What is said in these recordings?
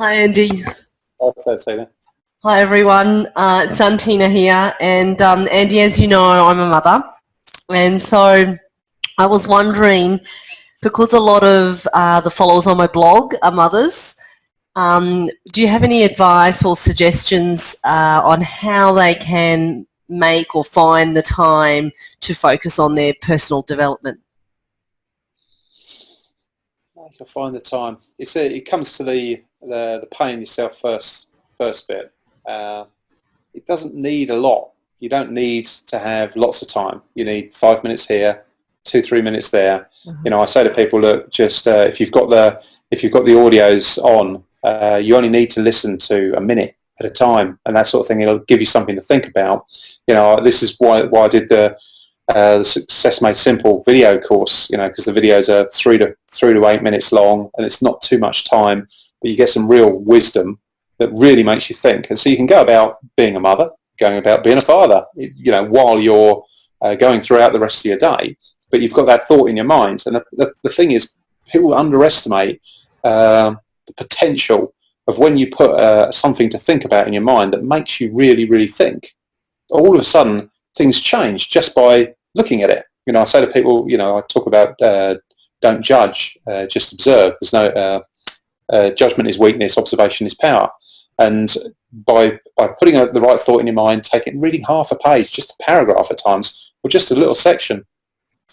Hi, Andy. Also, Tina. Hi, everyone. It's Santina here. And Andy, as you know, I'm a mother. And so I was wondering, because a lot of the followers on my blog are mothers, do you have any advice or suggestions on how they can make or find the time to focus on their personal development? You'll find the time. It comes to the paying yourself first bit. It doesn't need a lot. You don't need to have lots of time. You need 5 minutes here, 2-3 minutes there. You know, I say to people, look, just if you've got the audios on, you only need to listen to a minute at a time, and that sort of thing. It'll give you something to think about. You know, this is why I did the Success Made Simple video course. You know, because the videos are 3 to 8 minutes long, and it's not too much time, but you get some real wisdom that really makes you think. And so you can go about being a mother, going about being a father, you know, while you're going throughout the rest of your day, but you've got that thought in your mind. And the thing is, people underestimate the potential of when you put something to think about in your mind that makes you really, really think. All of a sudden, things change just by looking at it. You know, I say to people, you know, I talk about don't judge, just observe. There's no judgment is weakness, observation is power. And by putting the right thought in your mind, taking reading half a page, just a paragraph at times, or just a little section,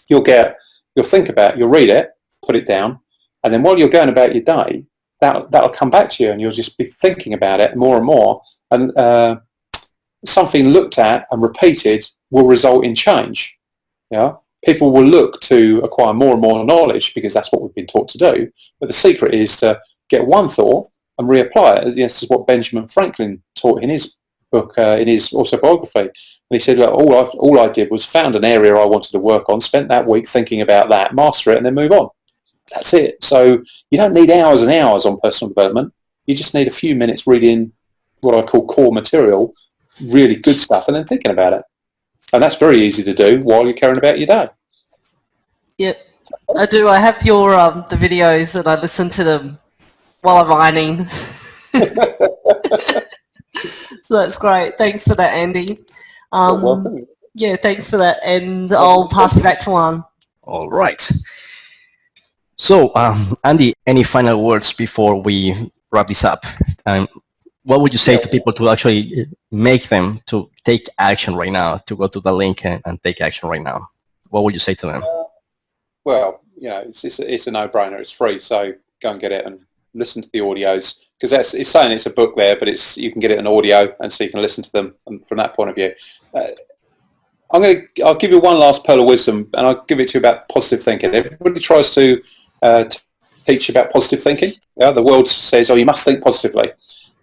you'll think about it, you'll read it, put it down, and then while you're going about your day, that'll come back to you, and you'll just be thinking about it more and more. And something looked at and repeated will result in change. Yeah, people will look to acquire more and more knowledge because that's what we've been taught to do. But the secret is to get one thought and reapply it. This is what Benjamin Franklin taught in his book, in his autobiography. And he said, look, all I did was found an area I wanted to work on, spent that week thinking about that, master it, and then move on. That's it. So you don't need hours and hours on personal development. You just need a few minutes reading what I call core material, really good stuff, and then thinking about it. And that's very easy to do while you're caring about your day. Yep, I do. I have your the videos, and I listen to them while I'm ironing. So that's great. Thanks for that, Andy. You're welcome. Yeah, thanks for that, and I'll pass you back to Juan. All right. So, Andy, any final words before we wrap this up? What would you say to people to actually make them to take action right now, to go to the link and take action right now? What would you say to them? Well, you know, it's a no-brainer. It's free, so go and get it and listen to the audios, because it's saying it's a book there, but you can get it in audio, and so you can listen to them from that point of view. I'll give you one last pearl of wisdom, and I'll give it to you about positive thinking. Everybody tries to teach you about positive thinking. Yeah, the world says, "Oh, you must think positively,"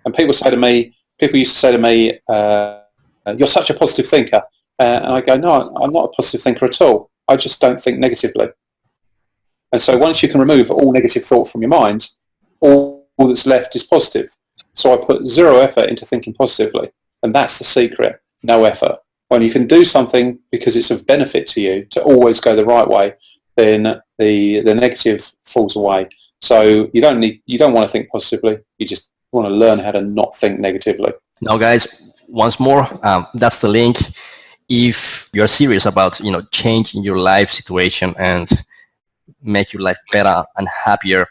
and people used to say to me, "You're such a positive thinker," and I go, "No, I'm not a positive thinker at all. I just don't think negatively." And so once you can remove all negative thought from your mind, all that's left is positive. So I put zero effort into thinking positively, and that's the secret. No effort. When you can do something because it's of benefit to you, to always go the right way, then the negative falls away. So you don't want to think positively. You just want to learn how to not think negatively. Now, guys, once more, that's the link. If you're serious about changing your life situation and make your life better and happier,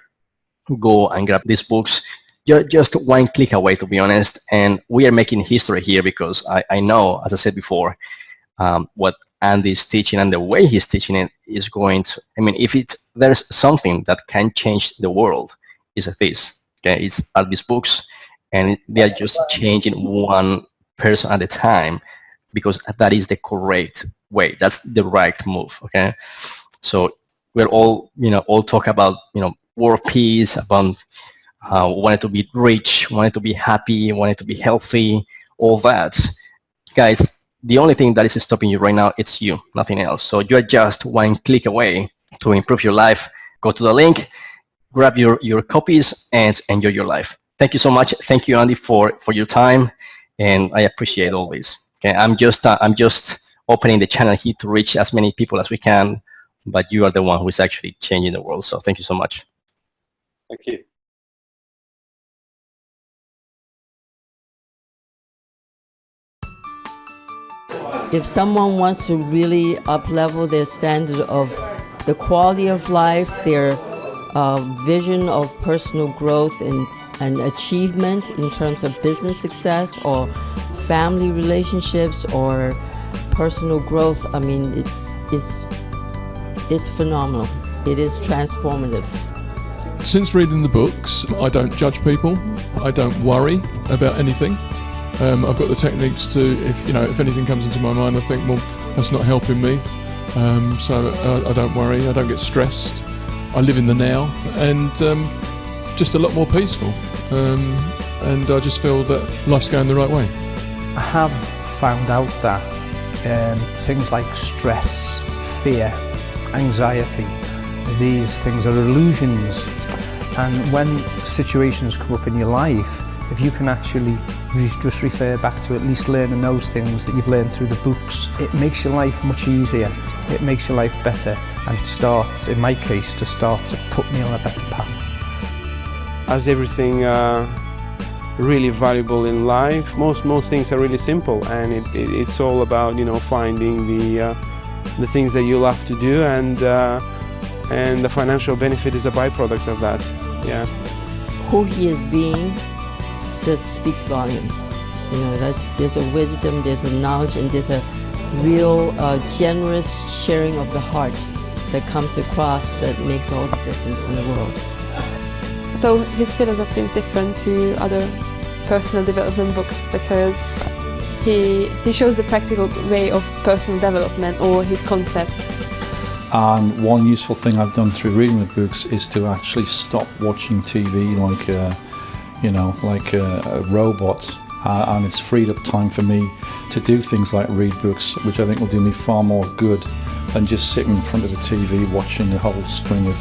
go and grab these books. You're just one click away, to be honest. And we are making history here because I know, as I said before, what Andy is teaching and the way he's teaching it is going to, if there's something that can change the world, is this. Okay, are these books, and they are just changing one person at a time, because that is the correct way. That's the right move. Okay, so we're all talk about world peace, about wanting to be rich, wanting to be happy, wanting to be healthy, all that. Guys, the only thing that is stopping you right now, it's you, nothing else. So you're just one click away to improve your life. Go to the link, grab your copies, and enjoy your life. Thank you so much. Thank you, Andy, for your time, and I appreciate all this. Okay, I'm just opening the channel here to reach as many people as we can, but you are the one who is actually changing the world. So thank you so much. Thank you. If someone wants to really up-level their standard of the quality of life, their vision of personal growth and achievement in terms of business success or family relationships or personal growth, I mean, it's phenomenal. It is transformative. Since reading the books, I don't judge people. I don't worry about anything. I've got the techniques to, if anything comes into my mind, I think, well, that's not helping me. So I don't worry. I don't get stressed. I live in the now, and just a lot more peaceful. And I just feel that life's going the right way. I have found out that things like stress, fear, anxiety, these things are illusions. And when situations come up in your life, if you can actually just refer back to at least learning those things that you've learned through the books, it makes your life much easier. It makes your life better, and it starts, in my case, to put me on a better path. As everything really valuable in life, most things are really simple, and it's all about finding the things that you love to do, and the financial benefit is a byproduct of that. Yeah. Who he is being just speaks volumes. There's a wisdom, there's a knowledge, and there's a real generous sharing of the heart that comes across that makes all the difference in the world. So his philosophy is different to other personal development books because he shows the practical way of personal development or his concept. And one useful thing I've done through reading the books is to actually stop watching TV like a robot, and it's freed up time for me to do things like read books, which I think will do me far more good than just sitting in front of the TV watching a whole string of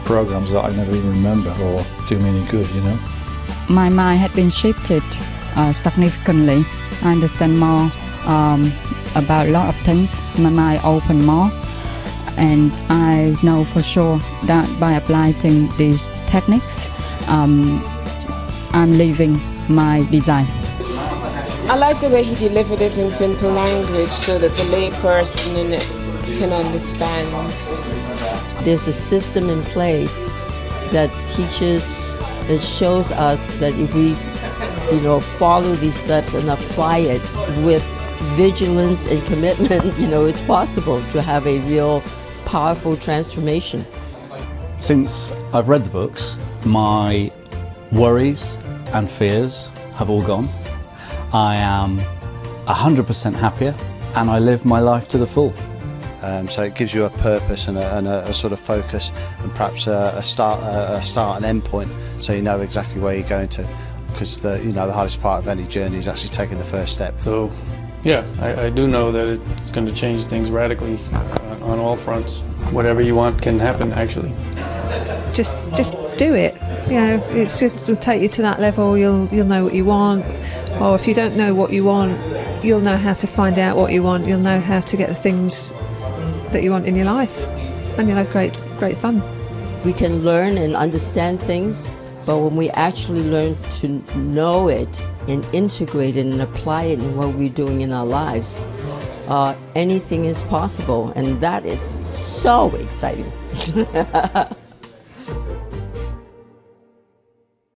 programs that I never even remember or do me any good, My mind had been shifted significantly. I understand more about a lot of things. My mind opened more, and I know for sure that by applying these techniques, I'm living my design. I like the way he delivered it in simple language so that the lay person in it can understand. There's a system in place that teaches, that shows us that if we, follow these steps and apply it with vigilance and commitment, it's possible to have a real powerful transformation. Since I've read the books, my worries and fears have all gone. I am 100% happier, and I live my life to the full. So it gives you a purpose and a sort of focus, and perhaps a start and end point, so you know exactly where you're going to. Because the hardest part of any journey is actually taking the first step. So, yeah, I do know that it's going to change things radically on all fronts. Whatever you want can happen, actually. Just do it. It's just to take you to that level. You'll know what you want, or if you don't know what you want, you'll know how to find out what you want. You'll know how to get the things that you want in your life, and you'll have great fun. We can learn and understand things, but when we actually learn to know it and integrate it and apply it in what we're doing in our lives, anything is possible, and that is so exciting.